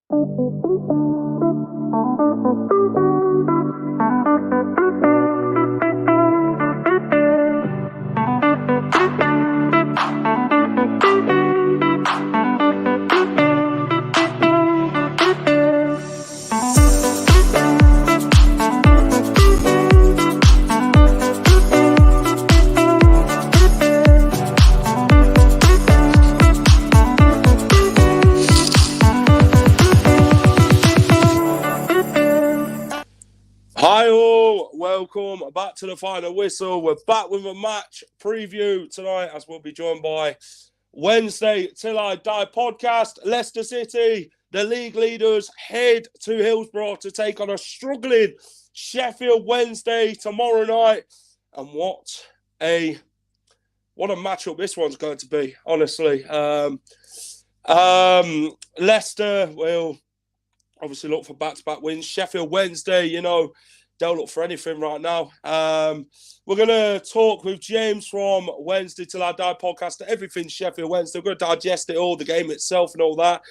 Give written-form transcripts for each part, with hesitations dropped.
Hi all, welcome back to the final whistle. We're back with a match preview tonight as we'll be joined by Wednesday Till I Die podcast. Leicester City, the league leaders, head to Hillsborough to take on a struggling Sheffield Wednesday tomorrow night. And what a matchup this one's going to be, honestly. Leicester will obviously look for back-to-back wins. Sheffield Wednesday, they'll look for anything right now. We're going to talk with James from Wednesday Till I Die podcast, everything Sheffield Wednesday. We're going to digest it all, the game itself and all that.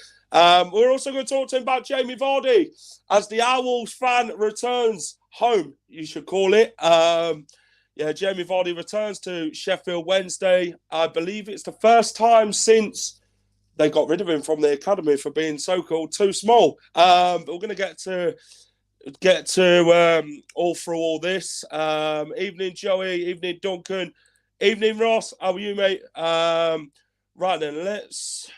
We're also going to talk to him about Jamie Vardy as the Owls fan returns home, you should call it. Jamie Vardy returns to Sheffield Wednesday. I believe it's the first time since they got rid of him from the academy for being so-called too small. But we're going to get to all through all this. Evening, Joey. Evening, Duncan. Evening, Ross. How are you, mate? Right then, let's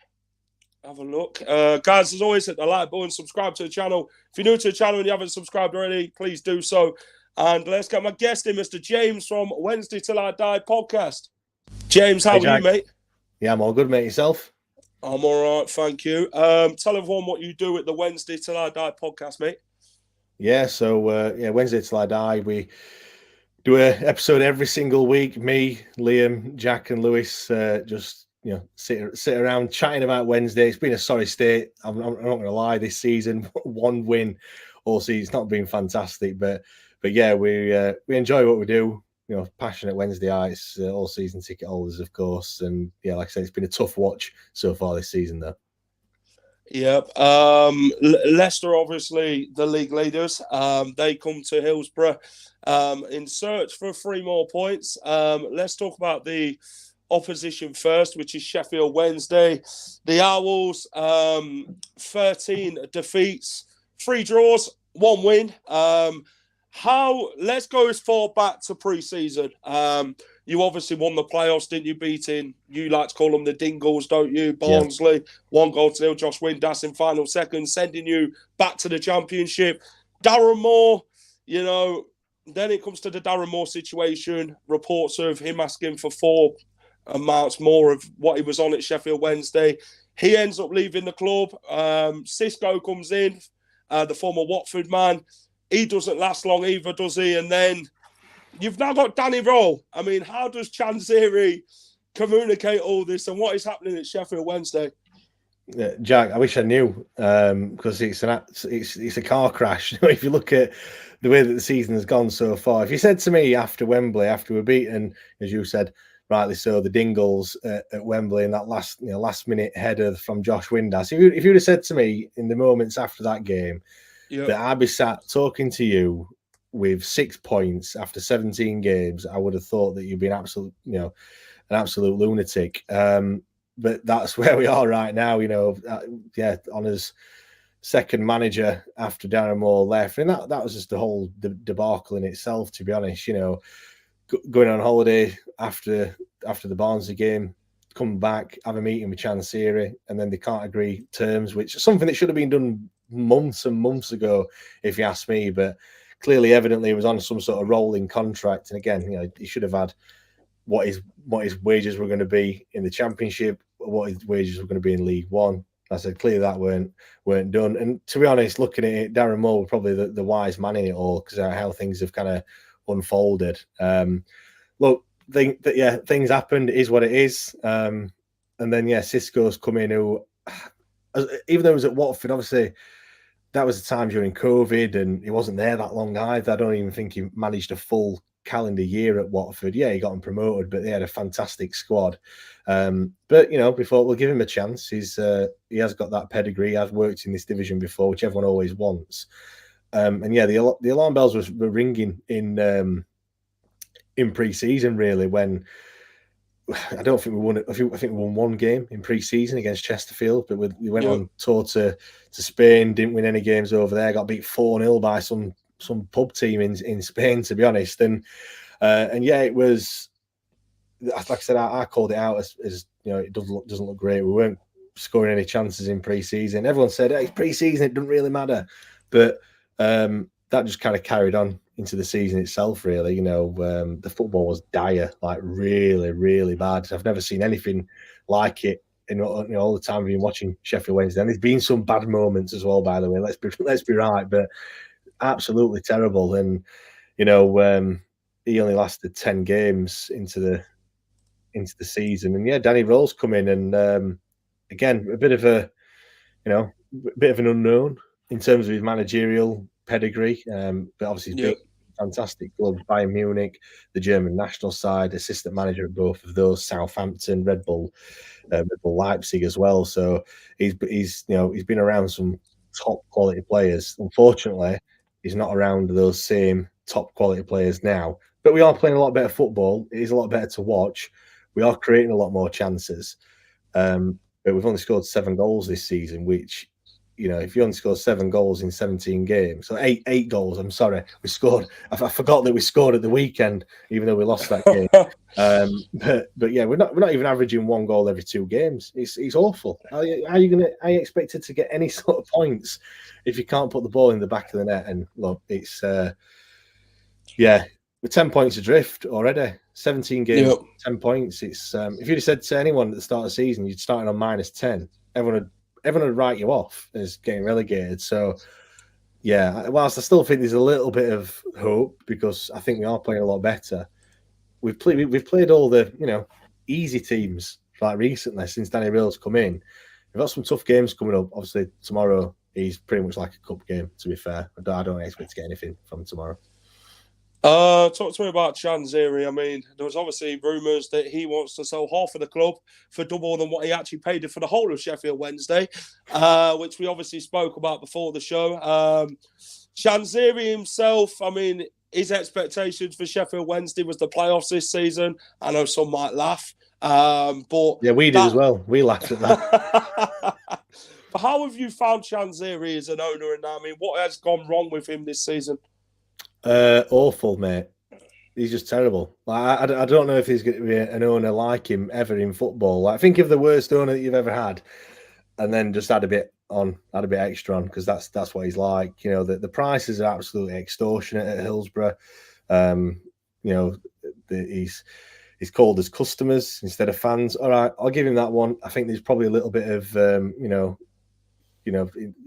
have a look. Guys, as always, hit the like button, subscribe to the channel. If you're new to the channel and you haven't subscribed already, please do so. And let's get my guest in, Mr. James from Wednesday Till I Die podcast. James, how are you, mate? Yeah, I'm all good, mate. Yourself? I'm all right, thank you. Tell everyone what you do at the Wednesday Till I Die podcast, mate. Yeah, so Wednesday Till I Die, we do an episode every single week. Me, Liam, Jack, and Lewis just sit around chatting about Wednesday. It's been a sorry state. I'm not going to lie. This season, one win all season. It's not been fantastic, but yeah, we enjoy what we do. Passionate Wednesdayites, all season ticket holders, of course. And yeah, like I said, it's been a tough watch so far this season, though. Yep. Leicester, obviously, the league leaders. They come to Hillsborough in search for 3 more points. Let's talk about the opposition first, which is Sheffield Wednesday. The Owls, 13 defeats, 3 draws, 1 win. Let's go as far back to pre-season. You obviously won the playoffs, didn't you? Beating, you like to call them the Dingles, don't you? Barnsley, yeah. 1-0. Josh Windass in final second, sending you back to the championship. Darren Moore, then it comes to the Darren Moore situation. Reports of him asking for 4 amounts more of what he was on at Sheffield Wednesday. He ends up leaving the club. Cisco comes in, the former Watford man. He doesn't last long either, does he? And then you've now got Danny Rowe. I mean, how does Chanziri communicate all this and what is happening at Sheffield Wednesday? Yeah, Jack, I wish I knew because it's a car crash. If you look at the way that the season has gone so far, if you said to me after Wembley, after we're beaten, as you said, rightly so, the Dingles at Wembley and that last minute header from Josh Windass, if you'd have said to me in the moments after that game, yep, that I'd be sat talking to you with 6 points after 17 games, I would have thought that you'd be an absolute lunatic. But that's where we are right now. On his second manager after Darren Moore left, and that was just the whole debacle in itself. To be honest, going on holiday after the Barnsley game, come back, have a meeting with Chanziri, and then they can't agree terms, which is something that should have been done months and months ago, if you ask me. But clearly, evidently, it was on some sort of rolling contract. And again, he should have had what his wages were going to be in the Championship, what his wages were going to be in League One. I said clearly that weren't done. And to be honest, looking at it, Darren Moore was probably the wise man in it all because of how things have kind of unfolded. Things happened. It is what it is. And then Cisco's come in, who, even though he was at Watford, obviously that was a time during COVID and he wasn't there that long either. I don't even think he managed a full calendar year at Watford. Yeah, he got them promoted, but they had a fantastic squad. But we thought we'll give him a chance. He has got that pedigree. He has worked in this division before, which everyone always wants. And yeah, the alarm bells were ringing in pre-season, really, when I don't think we won it. I think we won one game in pre-season against Chesterfield, but we went on tour to Spain, didn't win any games over there, got beat 4-0 by some pub team in Spain, to be honest. And yeah, it was, like I said, I called it out as it doesn't look great. We weren't scoring any chances in pre-season. Everyone said, hey, it's pre-season, it doesn't really matter. But that just kind of carried on into the season itself, really. The football was dire, like really, really bad. I've never seen anything like it in all the time I've been watching Sheffield Wednesday. And there's been some bad moments as well, by the way. Let's be right, but absolutely terrible. And he only lasted 10 games into the season. And yeah, Danny Rowe's come in, and again, a bit of an unknown in terms of his managerial pedigree, but obviously he's been fantastic clubs: Bayern Munich, the German national side, assistant manager at both of those, Southampton, Red Bull Leipzig as well. So he's been around some top quality players. Unfortunately, he's not around those same top quality players now. But we are playing a lot better football. It is a lot better to watch. We are creating a lot more chances. But we've only scored 7 goals this season, which, if you only score 7 goals in 17 games, so eight goals, I'm sorry, we scored. I forgot that we scored at the weekend, even though we lost that game. But yeah, we're not even averaging 1 goal every 2 games. It's awful. How are you expected to get any sort of points if you can't put the ball in the back of the net? And look, it's we're 10 points adrift already. 17 games, 10 points. It's if you'd have said to anyone at the start of the season you'd starting on -10, everyone would write you off as getting relegated. So yeah, whilst I still think there's a little bit of hope, because I think we are playing a lot better. We've played all the easy teams like recently since Danny Rowe's come in. We've got some tough games coming up. Obviously tomorrow is pretty much like a cup game, to be fair. I don't expect to get anything from tomorrow. Talk to me about Chanziri. I mean, there was obviously rumours that he wants to sell half of the club for double than what he actually paid for the whole of Sheffield Wednesday, which we obviously spoke about before the show. Chanziri himself, I mean, his expectations for Sheffield Wednesday was the playoffs this season. I know some might laugh, but yeah, we did as well. We laughed at that. But how have you found Chanziri as an owner? And I mean, what has gone wrong with him this season? Awful, mate. He's just terrible. I don't know if there's going to be an owner like him ever in football. Like, think of the worst owner that you've ever had, and then just add a bit extra on, because that's what he's like. The prices are absolutely extortionate at Hillsborough. He's called us customers instead of fans. All right, I'll give him that one. I think there's probably a little bit of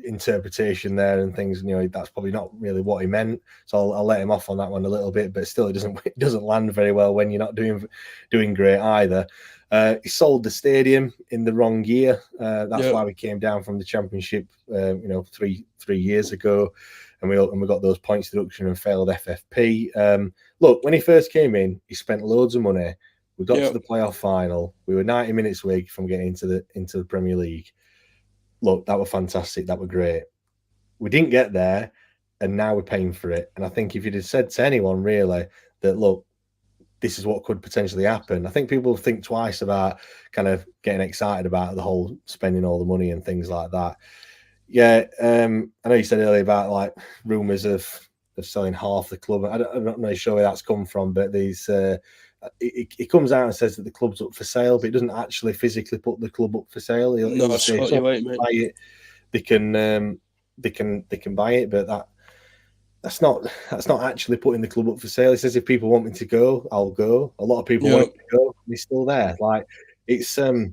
interpretation there and things. That's probably not really what he meant. So I'll let him off on that one a little bit. But still, it doesn't land very well when you're not doing great either. He sold the stadium in the wrong year. That's why we came down from the Championship, 3 years ago, and we got those points deduction and failed FFP. Look, when he first came in, he spent loads of money. We got to the playoff final. We were 90 minutes away from getting into the Premier League. Look, that were fantastic. That were great. We didn't get there, and now we're paying for it. And I think if you'd have said to anyone really that, look, this is what could potentially happen, I think people think twice about kind of getting excited about the whole spending all the money and things like that. Yeah, I know you said earlier about like rumours of selling half the club. I'm not really sure where that's come from, but these it comes out and says that the club's up for sale, but it doesn't actually physically put the club up for sale. He'll say buy it. They can buy it, but that's not actually putting the club up for sale. It says if people want me to go, I'll go. A lot of people want to go, and he's still there. Like, it's like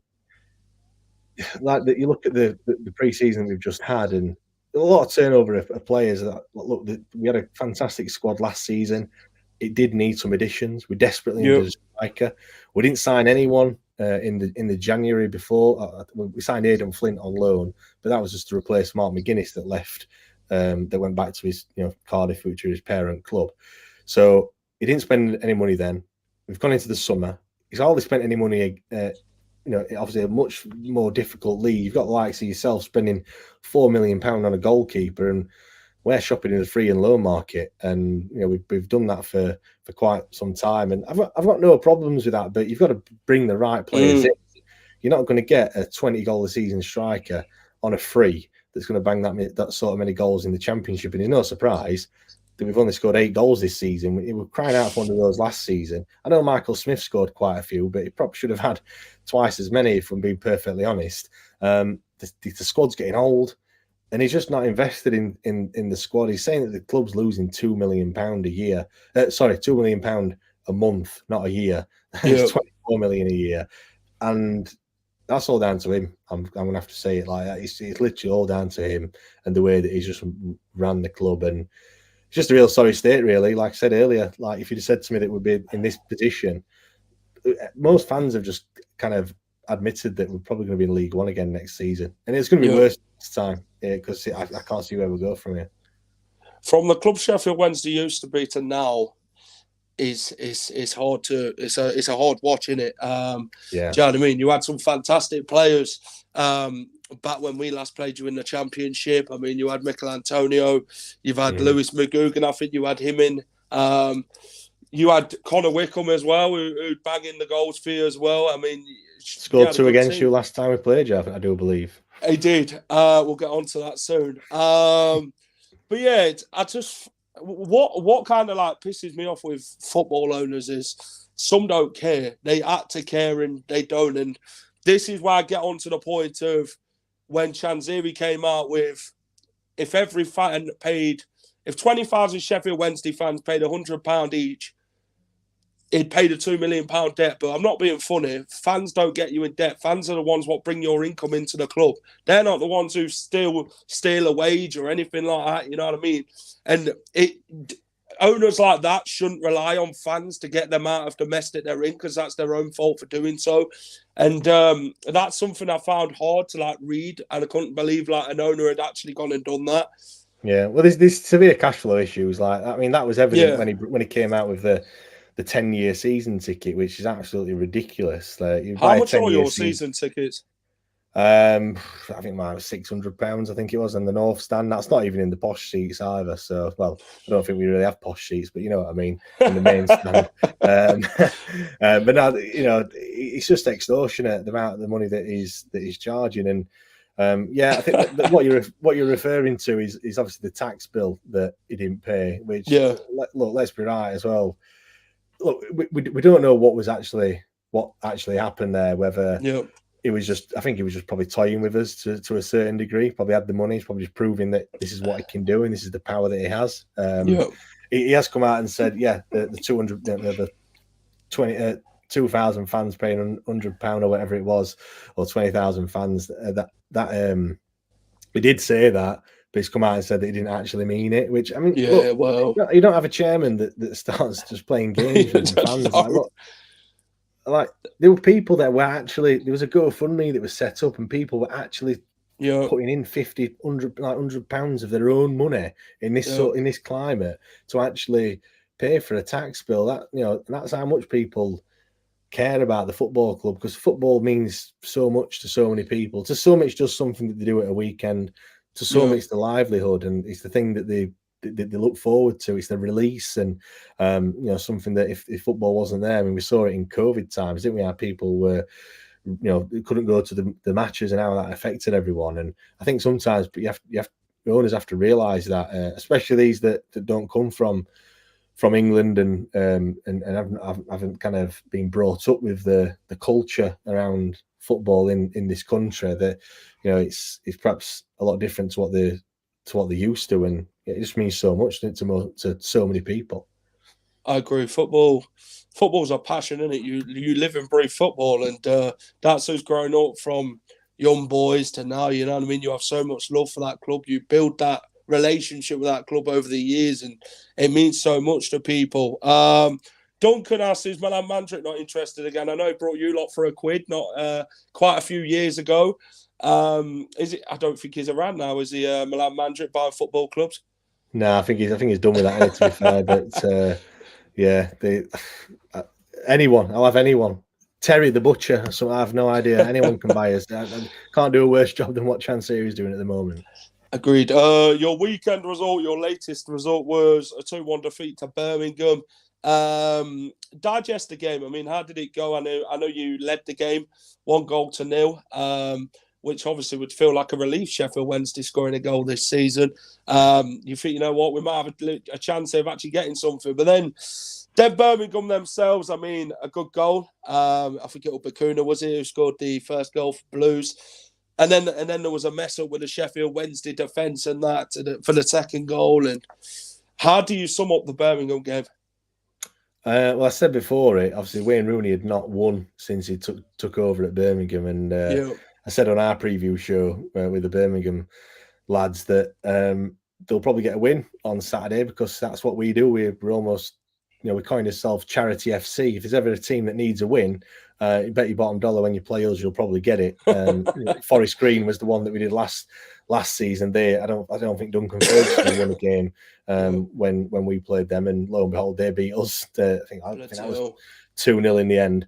that. You look at the pre-season we've just had, and a lot of turnover of players. Look, we had a fantastic squad last season. It did need some additions. We desperately needed a striker. We didn't sign anyone in the January before. We signed Aidan Flint on loan, but that was just to replace Mark McGuinness that left. That went back to his Cardiff, which was his parent club. So he didn't spend any money then. We've gone into the summer. He's hardly spent any money. Obviously a much more difficult league. You've got the likes of yourself spending £4 million on a goalkeeper, and we're shopping in the free and loan market. And we've done that for quite some time. And I've got no problems with that. But you've got to bring the right players in. You're not going to get a 20 goal a season striker on a free that's going to bang that sort of many goals in the Championship. And it's no surprise that we've only scored 8 goals this season. We were crying out for one of those last season. I know Michael Smith scored quite a few, but he probably should have had twice as many, if I'm being perfectly honest. The squad's getting old, and he's just not invested in the squad. He's saying that the club's losing £2 million a year. £2 million a month, not a year. It's 24 million a year. And that's all down to him. I'm going to have to say it like that. It's literally all down to him and the way that he's just ran the club. And it's just a real sorry state, really. Like I said earlier, like if you'd have said to me that we'd be in this position, most fans have just kind of admitted that we're probably going to be in League One again next season. And it's going to be worse this time because I can't see where we'll go from here. From the club Sheffield Wednesday used to be to now, it's hard to it's a hard watch, isn't it? Do you know what I mean? You had some fantastic players back when we last played you in the Championship. I mean, you had Mikel Antonio, you've had Lewis McGugan, I think you had him in. You had Connor Wickham as well, who'd bang in the goals for you as well. I mean, scored 2 against you last time we played you, I do believe. He did. We'll get on to that soon. But yeah, I just what kind of like pisses me off with football owners is some don't care. They act to care and they don't. And this is why I get on to the point of when Chanziri came out with if every fan paid, if 20,000 Sheffield Wednesday fans paid £100 each, he'd pay the £2 million debt. But I'm not being funny. Fans don't get you in debt. Fans are the ones what bring your income into the club. They're not the ones who steal a wage or anything like that. You know what I mean? And owners like that shouldn't rely on fans to get them out of the mess that they're in, because that's their own fault for doing so. And that's something I found hard to like read, and I couldn't believe like an owner had actually gone and done that. Yeah, well, there's severe cash flow issues. Like, I mean, that was evident when he came out with the 10-year season ticket, which is absolutely ridiculous. How much are your season tickets? I think mine was £600. I think it was in the North Stand. That's not even in the posh seats either. So, well, I don't think we really have posh seats, but you know what I mean, in the main stand. But now, it's just extortionate the amount of the money that he's charging. And I think that what you're referring to is obviously the tax bill that he didn't pay. Which, look, let's be right as well. Look, we don't know what actually happened there. Whether it was just, I think he was just probably toying with us to a certain degree. Probably had the money. He's probably just proving that this is what he can do and this is the power that he has. He has come out and said, the 200, the 2,000 fans paying £100 or whatever it was, or 20,000 fans. He did say that, but he's come out and said that he didn't actually mean it. Which, I mean, you don't have a chairman that starts just playing games with the fans. Like, there were people that were actually, there was a GoFundMe that was set up, and people were actually putting in £100 of their own money in this climate to actually pay for a tax bill. That that's how much people care about the football club, because football means so much to so many people. To some, it's just something that they do at a weekend. To some, it's the livelihood, and it's the thing that they look forward to. It's the release, and something that if football wasn't there, I mean, we saw it in COVID times, didn't we? How people were, couldn't go to the matches, and how that affected everyone. And I think sometimes, but owners have to realise that, especially these that don't come from England and haven't kind of been brought up with the culture around football in this country, that it's perhaps a lot different to what they're used to, and it just means so much to so many people. I agree. Football's a passion, isn't it? You live and breathe football, and that's who's growing up from young boys to now. You know what I mean? You have so much love for that club. You build that relationship with that club over the years, and it means so much to people. Duncan asks, is Milan Mandrick not interested again? I know he brought you lot for £1, not quite a few years ago. Is it? I don't think he's around now. Is he Milan Mandrick buying football clubs? No, I think he's done with that, to be fair. But Yeah, anyone. I'll have anyone. Terry the Butcher. So I have no idea. Anyone can buy us. I can't do a worse job than what Chansiri is doing at the moment. Agreed. Your weekend result, your latest result was a 2-1 defeat to Birmingham. Digest the game. I mean, how did it go? I know you led the game 1-0. Which obviously would feel like a relief. Sheffield Wednesday scoring a goal this season. You think, you know what, we might have a chance of actually getting something. But then Birmingham themselves, I mean, a good goal. I think it was Bakuna, was it, who scored the first goal for Blues. And then there was a mess up with the Sheffield Wednesday defence and that for the second goal. And how do you sum up the Birmingham game? Well, I said before it. Obviously, Wayne Rooney had not won since he took over at Birmingham, and I said on our preview show with the Birmingham lads that they'll probably get a win on Saturday because that's what we do. We're almost, we coined ourselves Charity FC. If there's ever a team that needs a win, you bet your bottom dollar when you play us, you'll probably get it. Forest Green was the one that we did last season. I don't think Duncan Ferguson won a game when we played them, and lo and behold, they beat us. I think that was 2-0 in the end.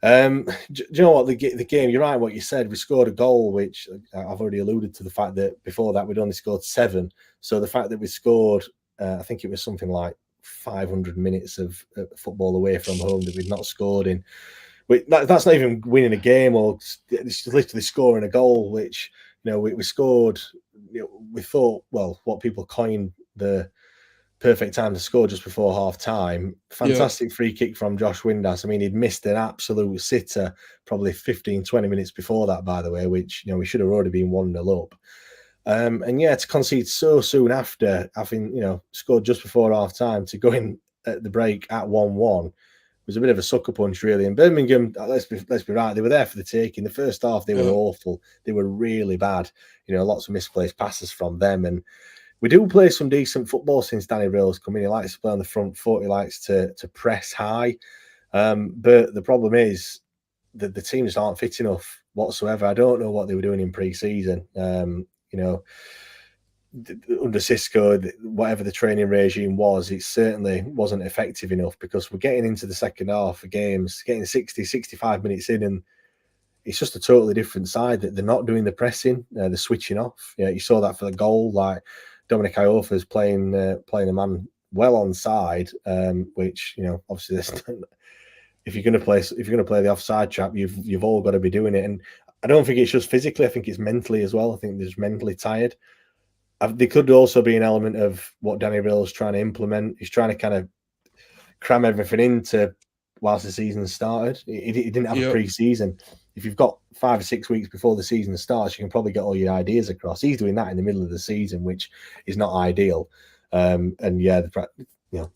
Do you know what, the game? You're right. What you said. We scored a goal, which I've already alluded to the fact that before that we'd only scored 7. So the fact that we scored, I think it was something like 500 minutes of football away from home that we'd not scored in. That's not even winning a game, or it's literally scoring a goal, which we scored. We thought, well, what people coined the perfect time to score just before half time. Fantastic free kick from Josh Windass. I mean, he'd missed an absolute sitter probably 15-20 minutes before that, by the way, which we should have already been 1-0 up. And to concede so soon after having scored just before half time, to go in at the break at 1-1 was a bit of a sucker punch, really. And Birmingham, let's be right, they were there for the taking. The first half, they were awful. They were really bad. Lots of misplaced passes from them. And we do play some decent football since Danny Rail's come in. He likes to play on the front foot. He likes to press high. But the problem is that the teams aren't fit enough whatsoever. I don't know what they were doing in pre-season. Under Cisco, whatever the training regime was, it certainly wasn't effective enough, because we're getting into the second half of games, getting 60, 65 minutes in, and it's just a totally different side. That they're not doing the pressing, they're switching off. You saw that for the goal. Like Dominic Iofa's playing a man well on side, which obviously if you're going to play the offside trap, you've all got to be doing it. And I don't think it's just physically. I think it's mentally as well. I think they're just mentally tired. There could also be an element of what Danny Rail's trying to implement. He's trying to kind of cram everything into whilst the season started. He didn't have a pre-season. If you've got 5 or 6 weeks before the season starts, you can probably get all your ideas across. He's doing that in the middle of the season, which is not ideal.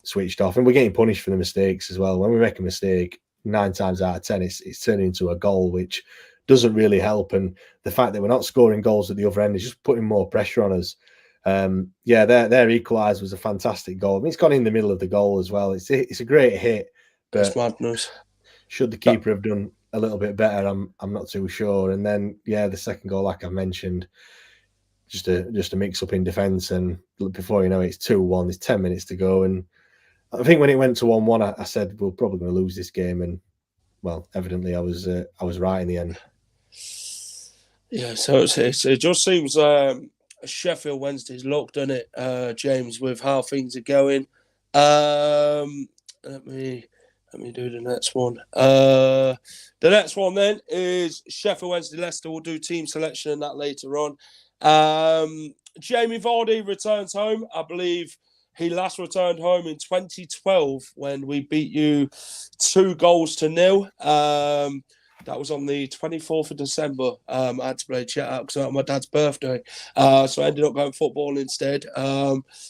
Switched off, and we're getting punished for the mistakes as well. When we make a mistake, 9 times out of 10, it's turning into a goal, which doesn't really help. And the fact that we're not scoring goals at the other end is just putting more pressure on us. Their equaliser was a fantastic goal. I mean, it's gone in the middle of the goal as well. It's a great hit, but it's madness. Should the keeper have done a little bit better? I'm not too sure. And then the second goal, like I mentioned, just a mix up in defence, and before you know it, it's 2-1. There's 10 minutes to go, and I think when it went to 1-1, I said we're probably going to lose this game, and well, evidently I was right in the end. Yeah, so it just seems Sheffield Wednesday's luck, doesn't it, James, with how things are going. Let me do the next one. The next one then is Sheffield Wednesday Leicester. We'll do team selection and that later on. Jamie Vardy returns home. I believe he last returned home in 2012 when we beat you 2-0. That was on the 24th of December. I had to play chat out because it was my dad's birthday. So I ended up going football instead.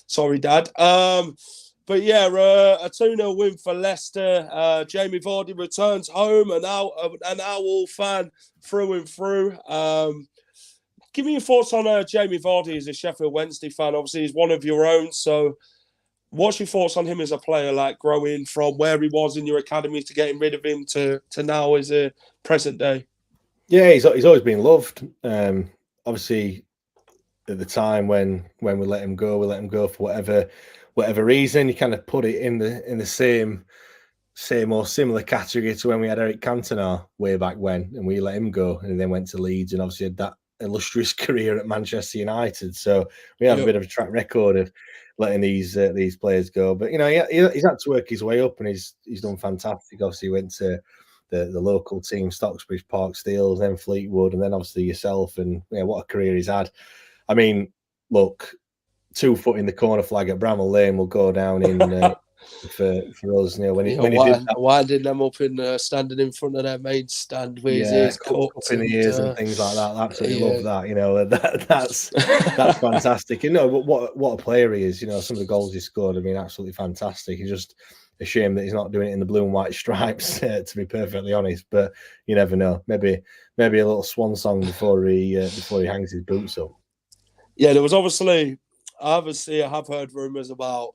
Sorry, Dad. But yeah, a 2-0 win for Leicester. Jamie Vardy returns home, an Owl fan through and through. Give me your thoughts on Jamie Vardy as a Sheffield Wednesday fan. Obviously, he's one of your own. So what's your thoughts on him as a player, like growing from where he was in your academy to getting rid of him to now as a present day? Yeah, he's always been loved. Obviously, at the time when we let him go for whatever whatever reason, you kind of put it in the same or similar category to when we had Eric Cantona way back when, and we let him go, and he then went to Leeds and obviously had that illustrious career at Manchester United. So we have a bit of a track record of letting these players go. But he's had to work his way up, and he's done fantastic. Obviously, he went to the local team, Stocksbridge Park Steels, then Fleetwood, and then obviously yourself. And what a career he's had. I mean, look, 2 foot in the corner flag at Bramall Lane will go down in. For us, when he did that, winding them up in standing in front of their main stand with his ears cupped in the ears and things like that. I absolutely love that. That's fantastic. But what a player he is. Some of the goals he scored have been absolutely fantastic. He's just a shame that he's not doing it in the blue and white stripes, to be perfectly honest. But you never know. Maybe a little swan song before he hangs his boots up. Yeah, there was obviously I have heard rumours about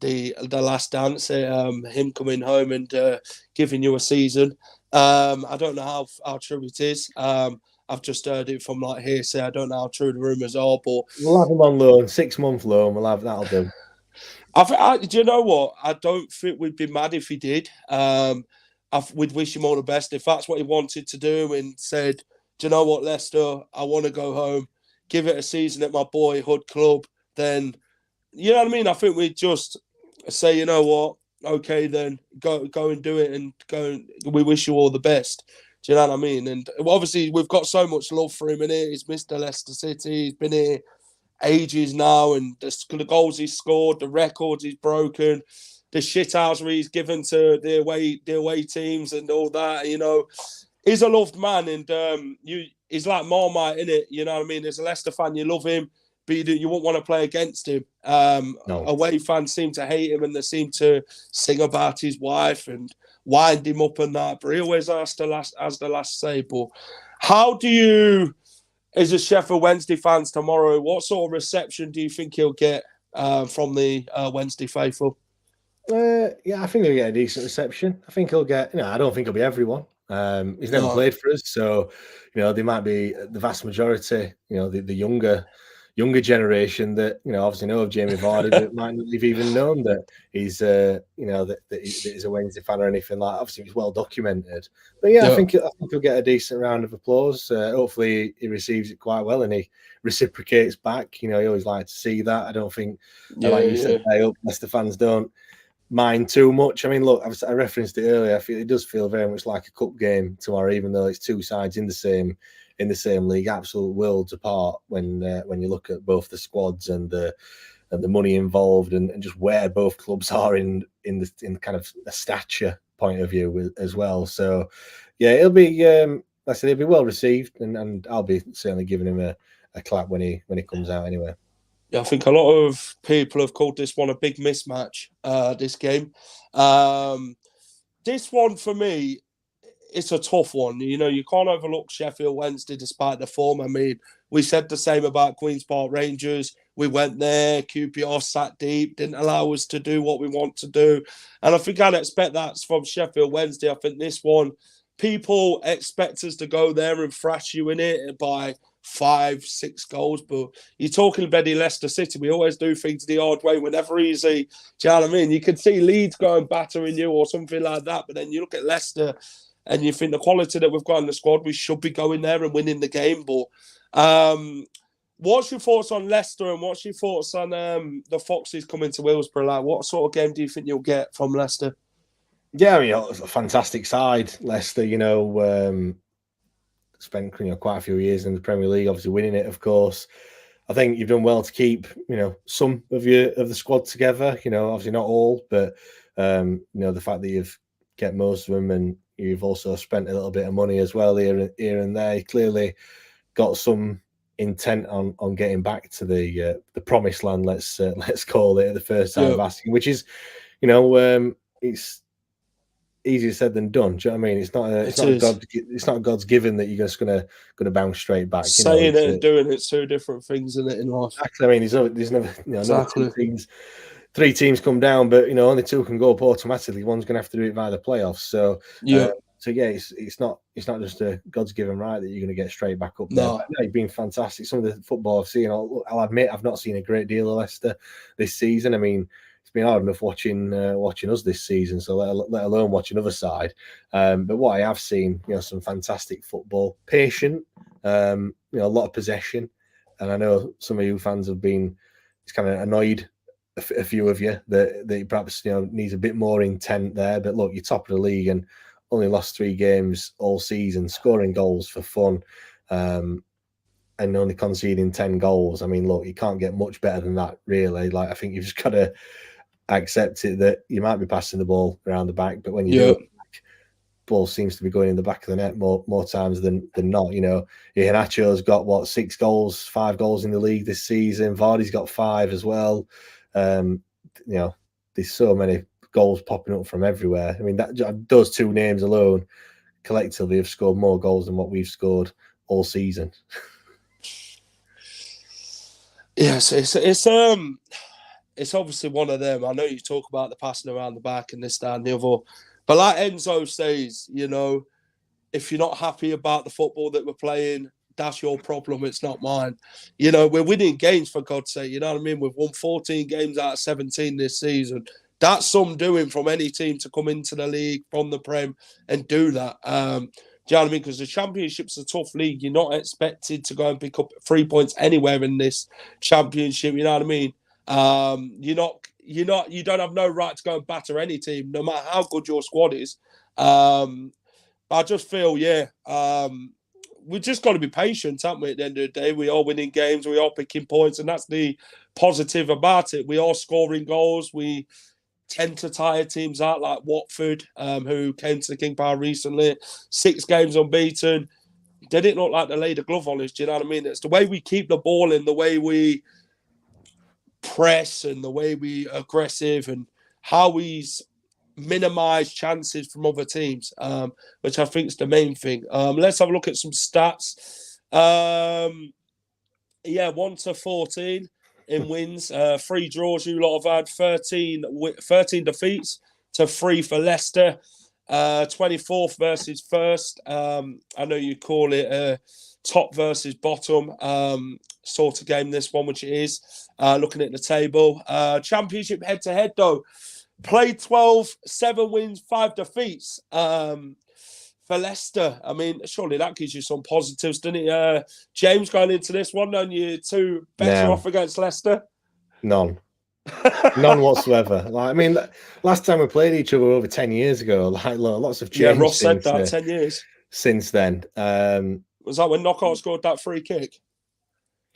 the last dance, him coming home and giving you a season. I don't know how true it is. I've just heard it from hearsay. I don't know how true the rumours are, but we'll have him on loan, 6-month loan. That'll do. Do you know what? I don't think we'd be mad if he did. We'd wish him all the best if that's what he wanted to do and said, "Do you know what, Leicester? I want to go home. Give it a season at my boyhood club." Then, you know what I mean? I think we'd just say, you know what, okay, then go and do it, and we wish you all the best. Do you know what I mean? And obviously we've got so much love for him in here. He's Mr. Leicester City. He's been here ages now, and the goals he's scored, the records he's broken, the shithousery he's given to the away teams and all that. He's a loved man, and he's like Marmite, innit? You know what I mean? As a Leicester fan, you love him, but you won't want to play against him. No. Away fans seem to hate him, and they seem to sing about his wife and wind him up and that. But he always has the last say. But how do you, as a Sheffield Wednesday fans tomorrow, what sort of reception do you think he'll get from the Wednesday faithful? I think he'll get a decent reception. I think he'll get. I don't think he'll be everyone. He's never played for us, so they might be the vast majority. The younger generation that obviously know of Jamie Vardy, but might not have even known that he's that he's a Wednesday fan or anything like that. Obviously, it's well documented. But I think he'll get a decent round of applause. Hopefully, he receives it quite well and he reciprocates back. He always like to see that. I don't think, like you said, I hope Leicester fans don't mind too much. I mean, look, I referenced it earlier. I feel it does feel very much like a cup game tomorrow, even though it's two sides in the same league, absolute worlds apart when you look at both the squads and the money involved and just where both clubs are in kind of a stature point of view as well. So it'll be like I said, it'll be well received, and I'll be certainly giving him a clap when he comes out anyway. Yeah, I think a lot of people have called this one a big mismatch, this game. This one for me, it's a tough one. You can't overlook Sheffield Wednesday despite the form. I mean, we said the same about Queen's Park Rangers. We went there, QPR sat deep, didn't allow us to do what we want to do. And I think I'd expect that from Sheffield Wednesday. I think this one, people expect us to go there and thrash you in it by 5-6 goals. But you're talking about Leicester City. We always do things the hard way, whenever easy. Do you know what I mean? You could see Leeds going battering you or something like that. But then you look at Leicester and you think the quality that we've got in the squad, we should be going there and winning the game. But what's your thoughts on Leicester, and what's your thoughts on the Foxes coming to Hillsborough? Like, what sort of game do you think you'll get from Leicester? Yeah, I mean, it's a fantastic side, Leicester. Spent quite a few years in the Premier League, obviously winning it, of course. I think you've done well to keep some of the squad together. Obviously not all, but the fact that you've kept most of them, and you've also spent a little bit of money as well here and there. You clearly got some intent on getting back to the promised land. Let's call it, the first time of asking, which is, it's easier said than done. Do you know what I mean? It's not God's given that you're just gonna bounce straight back. Saying it and doing it's two different things, isn't it, in life? Exactly. I mean, there's never exactly. Three teams come down, but only two can go up automatically. One's going to have to do it via the playoffs. So it's not just a God's given right that you're going to get straight back up there. No, you've been fantastic. Some of the football I've seen, I'll admit, I've not seen a great deal of Leicester this season. I mean, been hard enough watching us this season, so let alone watching other side. But what I have seen, some fantastic football, patient, a lot of possession, and I know some of you fans have been kind of annoyed, a few of you, that perhaps needs a bit more intent there. But look, you're top of the league and only lost 3 games all season, scoring goals for fun. And only conceding 10 goals. I mean, look, you can't get much better than that, really. Like, I think you've just got to accept it that you might be passing the ball around the back, but when you do, ball seems to be going in the back of the net more times than not. Iheanacho's got 6 goals, 5 goals in the league this season. Vardy's got 5 as well. There's so many goals popping up from everywhere. I mean, those 2 names alone collectively have scored more goals than what we've scored all season. Yes, it's obviously one of them. I know you talk about the passing around the back and this, that, and the other, but like Enzo says, if you're not happy about the football that we're playing, that's your problem. It's not mine. We're winning games, for God's sake. You know what I mean? We've won 14 games out of 17 this season. That's some doing from any team to come into the league from the Prem and do that. Do you know what I mean? Because the Championship's a tough league. You're not expected to go and pick up 3 points anywhere in this Championship. You know what I mean? You don't have no right to go and batter any team, no matter how good your squad is. I just feel, we just got to be patient, haven't we? At the end of the day, we are winning games, we are picking points, and that's the positive about it. We are scoring goals. We tend to tire teams out like Watford, who came to the King Power recently. 6 games unbeaten. They didn't look like they laid a glove on us. Do you know what I mean? It's the way we keep the ball in, the way we press and the way we aggressive and how we minimise chances from other teams, which I think is the main thing. Let's have a look at some stats. 1 to 14 in wins, 3 draws. You lot have had 13 defeats to 3 for Leicester. 24th versus first. I know you call it a top versus bottom sort of game, this one, which it is. Looking at the table. Championship head-to-head, though. Played 12, 7 wins, 5 defeats for Leicester. I mean, surely that gives you some positives, doesn't it? James, going into this one, don't you 2 better off against Leicester? None whatsoever. Like, I mean, last time we played each other over 10 years ago, like, lots of change. Yeah, Ross said that, 10 years. Since then. Was that when Knockout scored that free kick?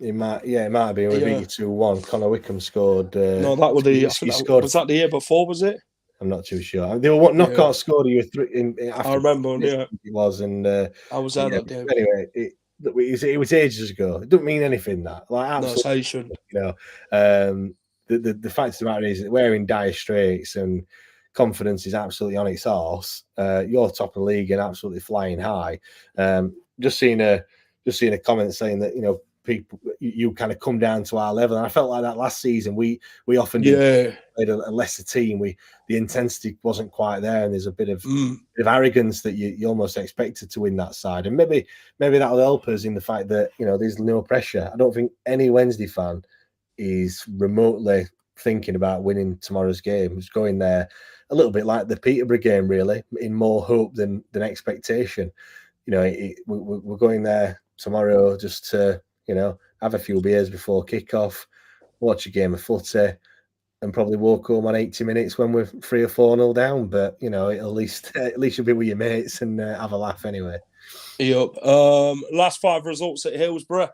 It might have been. We beat you 2-1. Connor Wickham scored. No, that was was that the year before, was it? I'm not too sure. They were Knockout scored a year after. I remember, it was, and I was there that day. Anyway, it was ages ago. It doesn't mean anything, that. Like, absolutely, the fact of the matter is that we're in dire straits and confidence is absolutely on its arse. You're top of the league and absolutely flying high. Just seeing a comment saying that, people, you kind of come down to our level, and I felt like that last season. We often played a lesser team. The intensity wasn't quite there, and there's a bit of arrogance that you almost expected to win that side. And maybe that'll help us in the fact that there's no pressure. I don't think any Wednesday fan is remotely thinking about winning tomorrow's game. It's going there a little bit like the Peterborough game, really, in more hope than expectation. We're going there tomorrow just to have a few beers before kickoff, watch a game of footy, and probably walk home on 80 minutes when we're 3 or 4-0 down. But at least you'll be with your mates and have a laugh anyway. Yep. Last 5 results at Hillsborough.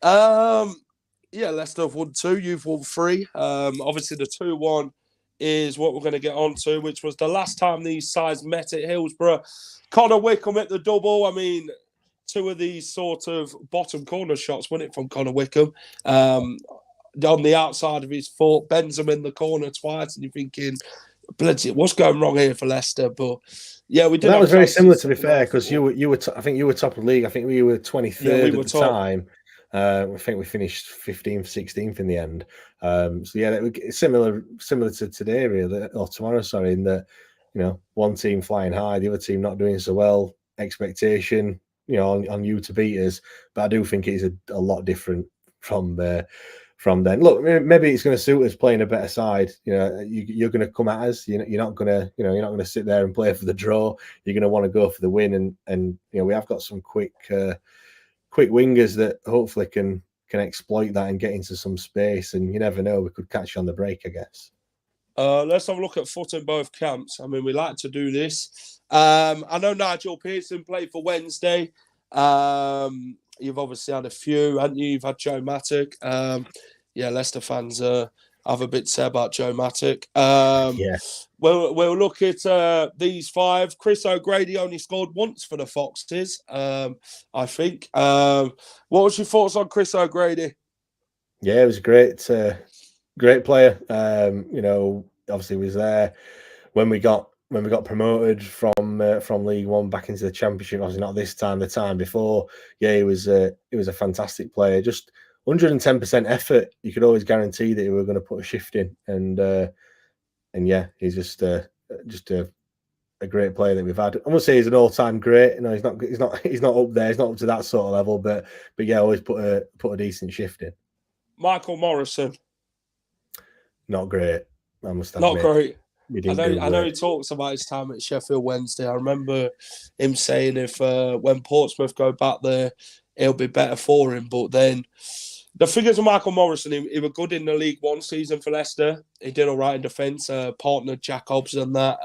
Leicester have won 2. You've won 3. Obviously, the 2-1 is what we're going to get on to, which was the last time these sides met at Hillsborough. Connor Wickham at the double. I mean, 2 of these sort of bottom corner shots, wasn't it, from Connor Wickham? On the outside of his foot, bends him in the corner twice, and you're thinking, bloody, what's going wrong here for Leicester? But yeah, we did. That was very similar, to be fair, because you were I think you were top of the league. I think we were 23rd at the time. I think we finished 15th, 16th in the end. Similar to today, really, or tomorrow, sorry, in that one team flying high, the other team not doing so well. Expectation, on you to beat us, but I do think it is a lot different from from then. Look, maybe it's going to suit us playing a better side. You're going to come at us. You're not going to, you're not going to sit there and play for the draw. You're going to want to go for the win. And we have got some quick wingers that hopefully can exploit that and get into some space. And you never know, we could catch you on the break, I guess. Let's have a look at foot in both camps. I mean, we like to do this. I know Nigel Pearson played for Wednesday. You've obviously had a few, haven't you? You've had Joe Mattock. Leicester fans have a bit to say about Joe Mattock. We'll look at these five. Chris O'Grady only scored once for the Foxes, I think. What was your thoughts on Chris O'Grady? Yeah, it was a great player. Obviously was there when we got promoted from League One back into the Championship. Obviously not this time, the time before. Yeah, he was a fantastic player. Just 110% effort. You could always guarantee that he were going to put a shift in, and yeah, he's just a great player that we've had. I won't say he's an all-time great. He's not up there. He's not up to that sort of level, but yeah, always put a decent shift in. Michael Morrison. Not great, I must admit. Not great. I know he talks about his time at Sheffield Wednesday. I remember him saying if when Portsmouth go back there, it'll be better for him. But then the figures of Michael Morrison, he was good in the League One season for Leicester. He did all right in defence, partnered Jack Hobbs and that.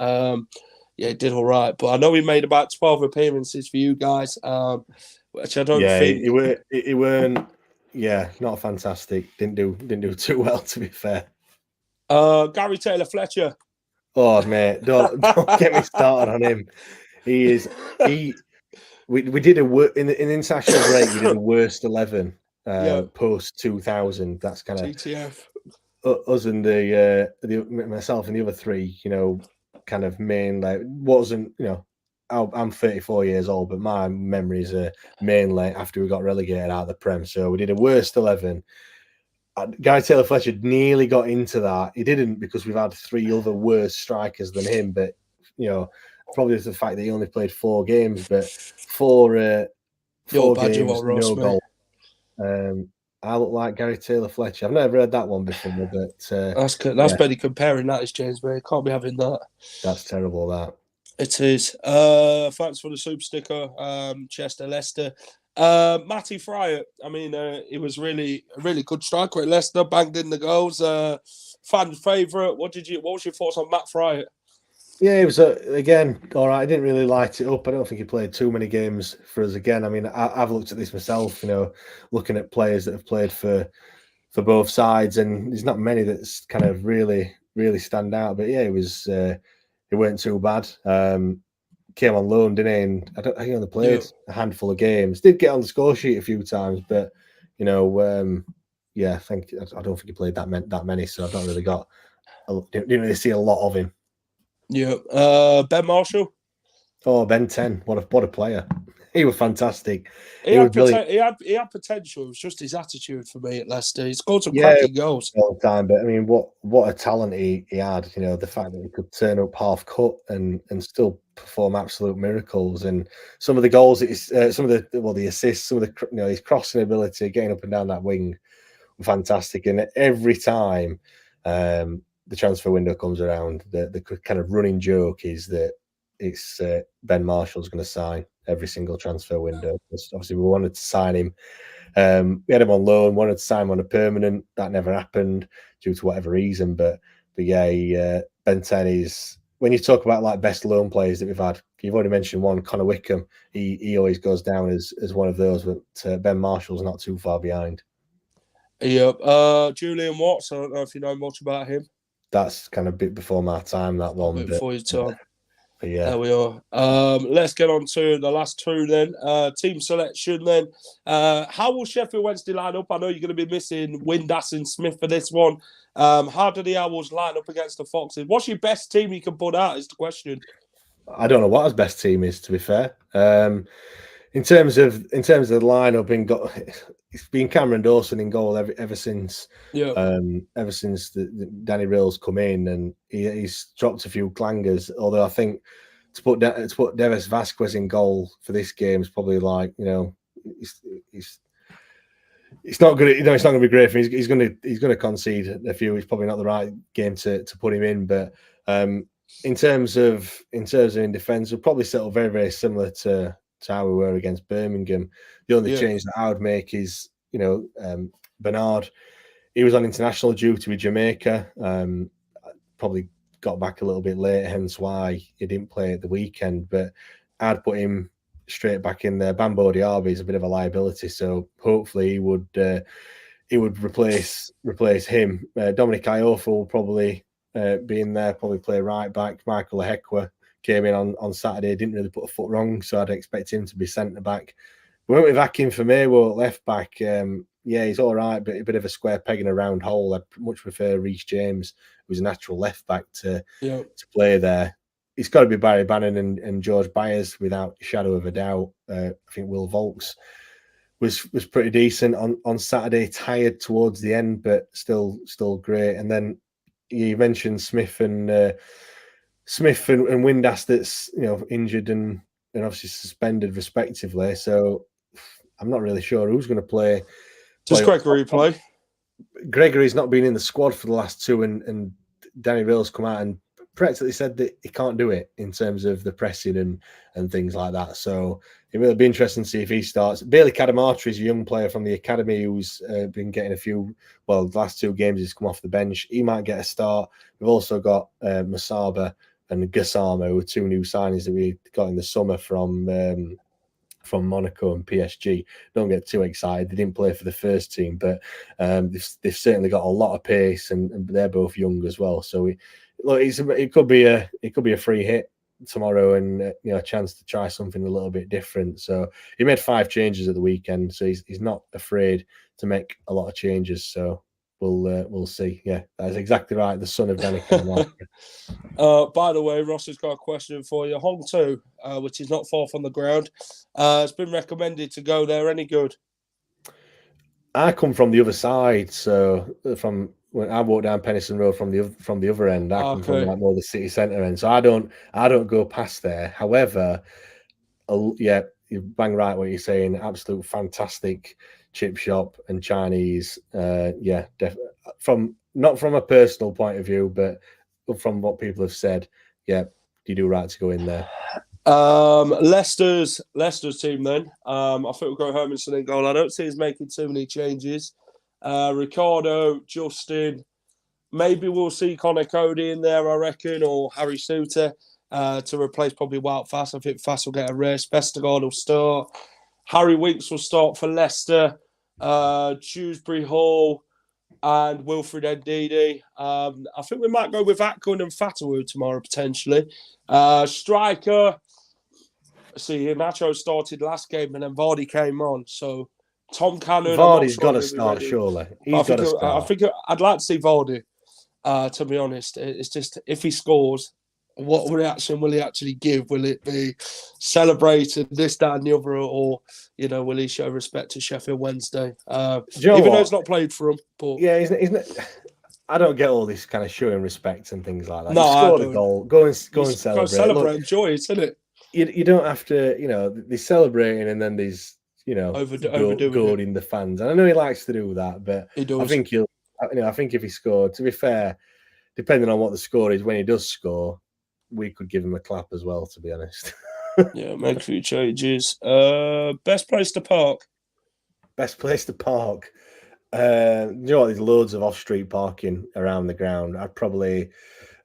He did all right. But I know he made about 12 appearances for you guys, which I don't think... he weren't... Yeah, not fantastic. Didn't do too well, to be fair. Gary Taylor-Fletcher. Oh, mate, don't get me started on him. We did in the international break. We did a worst 11 post 2000. That's kind of GTF. Us and myself and the other three. Kind of main wasn't. I'm 34 years old, but my memories are mainly after we got relegated out of the Prem. So we did a worst 11. Gary Taylor-Fletcher nearly got into that. He didn't because we've had three other worse strikers than him. But probably the fact that he only played 4 games, but four games, no goal. I look like Gary Taylor-Fletcher. I've never heard that one before, but that's Benny comparing that as James May. Can't be having that. That's terrible. That it is. Thanks for the super sticker, Chester Leicester. Matty Fryer, I mean, he was a really good striker at Leicester, banged in the goals. Fan favourite. What was your thoughts on Matt Fryer? Yeah, it was again all right. I didn't really light it up. I don't think he played too many games for us again. I mean, I've looked at this myself. Looking at players that have played for both sides, and there's not many that's kind of really stand out. But yeah, it weren't too bad. Came on loan, didn't he? And I think he only played a handful of games. Did get on the score sheet a few times, but I don't think he played that many. So I've not really didn't really see a lot of him. Yeah. Ben Marshall. Oh, Ben 10. What a player. He was fantastic. He had potential. It was just his attitude for me at Leicester. He scored some cracking goals all the time. But I mean, what a talent he had. The fact that he could turn up half cut and still perform absolute miracles. And some of the goals, the assists, some of the his crossing ability, getting up and down that wing, were fantastic. And every time the transfer window comes around, the kind of running joke is that it's Ben Marshall's going to sign every single transfer window. Obviously, we wanted to sign him. We had him on loan, wanted to sign him on a permanent. That never happened due to whatever reason. But yeah, Ben 10 is, when you talk about like best loan players that we've had, you've already mentioned one, Connor Wickham. He always goes down as one of those, but Ben Marshall's not too far behind. Yeah. Julian Watts, I don't know if you know much about him. That's kind of a bit before my time, that one. Before your time. Yeah, there we are. Let's get on to the last two then. Team selection then. How will Sheffield Wednesday line up? I know you're going to be missing Windass and Smith for this one. How do the Owls line up against the Foxes? What's your best team you can put out is the question. I don't know what his best team is, to be fair. In terms of the lineup, it's been Cameron Dawson in goal ever since. Yeah. Ever since the Danny Rails come in, and he's dropped a few clangers. Although I think to put Devis Vasquez in goal for this game is probably like, it's not good. It's not going to be great for him. He's going to concede a few. It's probably not the right game to put him in. But in terms of in defence, we'll probably settle very, very similar to how we were against Birmingham. The only change that I would make is, Bernard. He was on international duty with Jamaica. Probably got back a little bit late, hence why he didn't play at the weekend. But I'd put him straight back in there. Bambo Diaby is a bit of a liability, so hopefully he would replace him. Dominic Iorfa will probably be in there, probably play right back. Michael Ehekwa came in on Saturday, didn't really put a foot wrong, so I'd expect him to be centre back. We went with Akin for Maywo left back. He's all right, but a bit of a square peg in a round hole. I'd much prefer Reece James, who's a natural left back, to play there. It's got to be Barry Bannon and George Byers without a shadow of a doubt. I think Will Volks was pretty decent on Saturday, tired towards the end, but still great. And then you mentioned Smith and Windass that's injured and obviously suspended respectively. So I'm not really sure who's going to play. Does Gregory play? Gregory's not been in the squad for the last two, and Danny Rill's come out and practically said that he can't do it in terms of the pressing and things like that. So it will be interesting to see if he starts. Bailey Kadamata is a young player from the academy who's been getting the last two games he's come off the bench. He might get a start. We've also got Masaba and Gassama, who are two new signings that we got in the summer from Monaco and PSG. Don't get too excited. They didn't play for the first team, but they've certainly got a lot of pace, and they're both young as well. So it could be a free hit tomorrow, and a chance to try something a little bit different. So he made 5 changes at the weekend, so he's not afraid to make a lot of changes. So we'll see. Yeah, that's exactly right. The son of Danica. By the way, Ross has got a question for you. Hong 2, which is not far from the ground, has been recommended to go there. Any good? I come from the other side, so from when I walk down Penistone Road from the other end, I come from more the city centre end. So I don't go past there. However, you bang right what you're saying. Absolute fantastic chip shop and Chinese. Definitely. Not from a personal point of view, but from what people have said, you do right to go in there. Leicester's team then. I think we'll go Hermanson in goal. I don't see us making too many changes. Ricardo, Justin, maybe we'll see Connor Cody in there, I reckon, or Harry Suter to replace probably Wout Fass. I think Fass will get a rest. Vestergaard will start. Harry Winks will start for Leicester. Shrewsbury Hall and Wilfred Ndidi. I think we might go with Atkin and Fatawu tomorrow, potentially. Striker, see, Nacho started last game and then Vardy came on. So Tom Cannon. Vardy's got to start, surely. He's got to start. I think I'd like to see Vardy, to be honest. It's just, if he scores, what reaction will he actually give? Will it be celebrated, this, that, and the other, or will he show respect to Sheffield Wednesday? Even though it's not played for him, but isn't it? I don't get all this kind of showing respect and things like that. No, I don't. A goal, go and celebrate. Go celebrate, enjoy it, isn't it? You don't have to. They're celebrating and then there's goading the fans. And I know he likes to do that, but he does. I think if he scored, to be fair, depending on what the score is, when he does score, we could give him a clap as well, to be honest. Make a few changes. Best place to park? Best place to park? You know what? There's loads of off-street parking around the ground. I'd probably,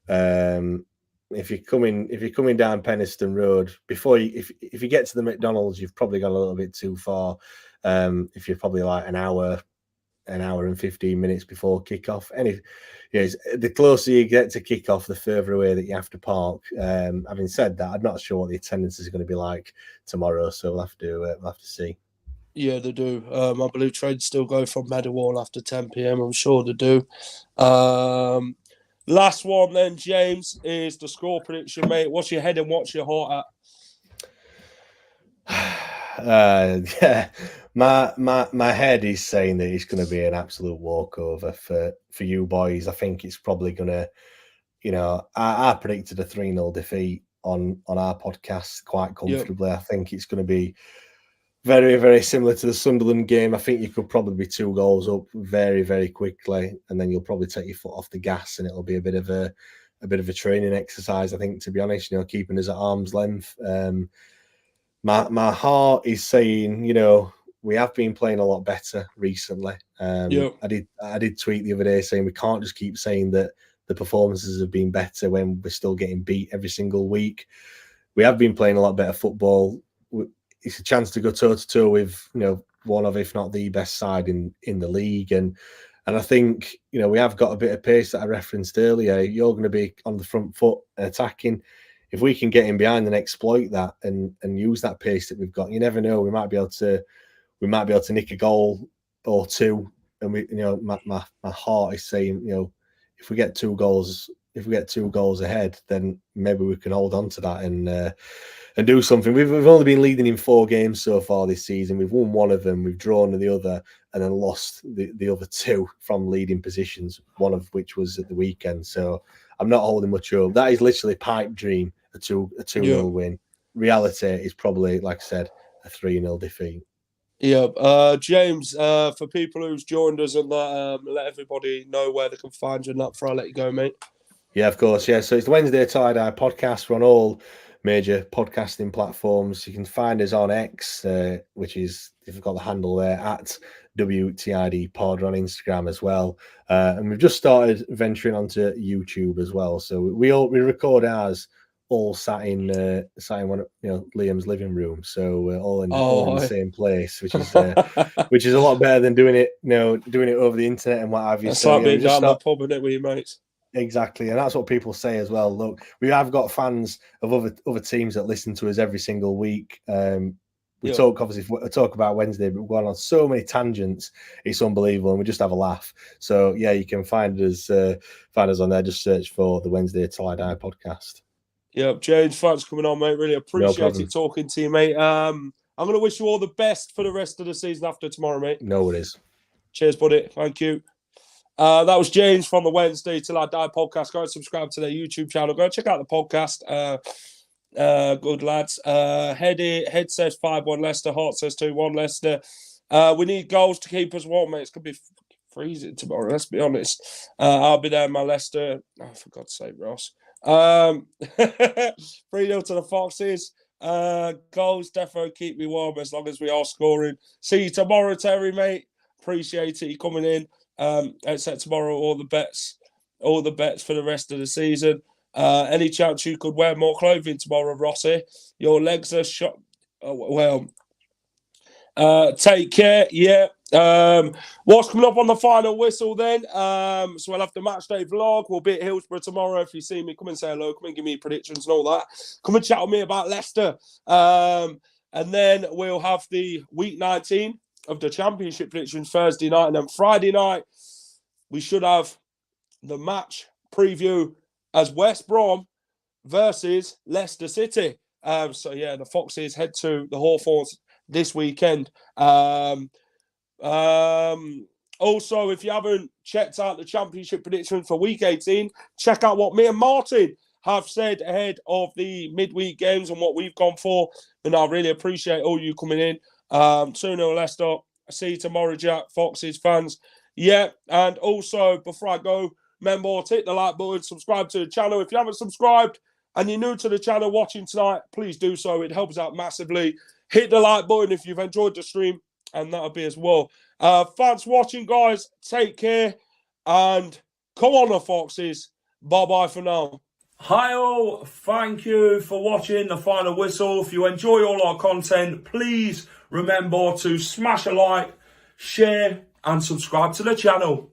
if you're coming down Penistone Road, if you get to the McDonald's, you've probably gone a little bit too far. If you're probably like an hour and 15 minutes before kickoff. The closer you get to kickoff, the further away that you have to park. Having said that, I'm not sure what the attendance is going to be like tomorrow, so we'll have to see. Yeah, they do. I believe trains still go from Meadowhall after 10 p.m. I'm sure they do. Last one then, James, is the score prediction, mate. What's your head and what's your heart at? My head is saying that it's going to be an absolute walkover for you boys. I think it's probably going to, I predicted a 3-0 defeat on our podcast quite comfortably. Yep. I think it's going to be very, very similar to the Sunderland game. I think you could probably be 2 goals up very, very quickly, and then you'll probably take your foot off the gas, and it'll be a bit of a training exercise. I think, to be honest, keeping us at arm's length. My heart is saying, we have been playing a lot better recently. I did tweet the other day saying we can't just keep saying that the performances have been better when we're still getting beat every single week. We have been playing a lot better football. It's a chance to go toe-to-toe with, one of, if not the best side in the league. And I think, we have got a bit of pace that I referenced earlier. You're going to be on the front foot attacking. If we can get in behind and exploit that and use that pace that we've got, you never know. We might be able to nick a goal or two. And my heart is saying, if we get 2 goals ahead, then maybe we can hold on to that and do something. We've only been leading in 4 games so far this season. We've won 1 of them, we've drawn the other, and then lost the other 2 from leading positions, one of which was at the weekend. So I'm not holding much hope. That is literally pipe dream, a 2-0 win. Reality is probably, like I said, a 3-0 defeat. Yeah, James, for people who's joined us and that, let everybody know where they can find you and that before I let you go, mate. Yeah, of course. Yeah, so it's the Wednesday Tie-Dye podcast. We're on all major podcasting platforms. You can find us on X, which is, if you've got the handle there, at WTID Pod. We're on Instagram as well. And we've just started venturing onto YouTube as well. So we record ours all sat in one of Liam's living room, so we're all in the same place, which is a lot better than doing it over the internet and what have you. That's like being down the pub, isn't it, with your mates? Exactly, and that's what people say as well. Look, we have got fans of other teams that listen to us every single week. We talk about Wednesday, but we're going on so many tangents. It's unbelievable, and we just have a laugh. So yeah, you can find us on there. Just search for the Wednesday Tie-Dye podcast. Yeah, James, thanks for coming on, mate. Really appreciate it talking to you, mate. I'm going to wish you all the best for the rest of the season after tomorrow, mate. No worries. Cheers, buddy. Thank you. That was James from the Wednesday Till I Die podcast. Go and subscribe to their YouTube channel. Go and check out the podcast. Good lads. Head says 5-1 Leicester. Heart says 2-1 Leicester. We need goals to keep us warm, mate. It's going to be freezing tomorrow, let's be honest. I'll be there in my Leicester. Oh, for God's sake, Ross. 3-0 to the Foxes. Goals definitely keep me warm as long as we are scoring. See you tomorrow, Terry, mate. Appreciate it. You coming in. Except tomorrow, all the bets for the rest of the season. Any chance you could wear more clothing tomorrow, Rossi? Your legs are shot. Take care. Yeah. What's coming up on the final whistle then? So we'll have the match day vlog. We'll be at Hillsborough tomorrow. If you see me, come and say hello. Come and give me predictions and all that. Come and chat with me about Leicester. And then we'll have the week 19 of the Championship predictions Thursday night. And then Friday night, we should have the match preview as West Brom versus Leicester City. So yeah, the Foxes head to the Hawthorns this weekend. Also, if you haven't checked out the Championship prediction for week 18, check out what me and Martin have said ahead of the midweek games and what we've gone for. And I really appreciate all you coming in. 2-0 Leicester. I'll see you tomorrow, Jack. Foxes fans. Yeah, and also, before I go, remember to hit the like button, subscribe to the channel. If you haven't subscribed and you're new to the channel watching tonight, please do so. It helps out massively. Hit the like button if you've enjoyed the stream, and that'll be as well. Thanks for watching, guys. Take care, and come on, the Foxes. Bye-bye for now. Hi all, thank you for watching the final whistle. If you enjoy all our content, please remember to smash a like, share, and subscribe to the channel.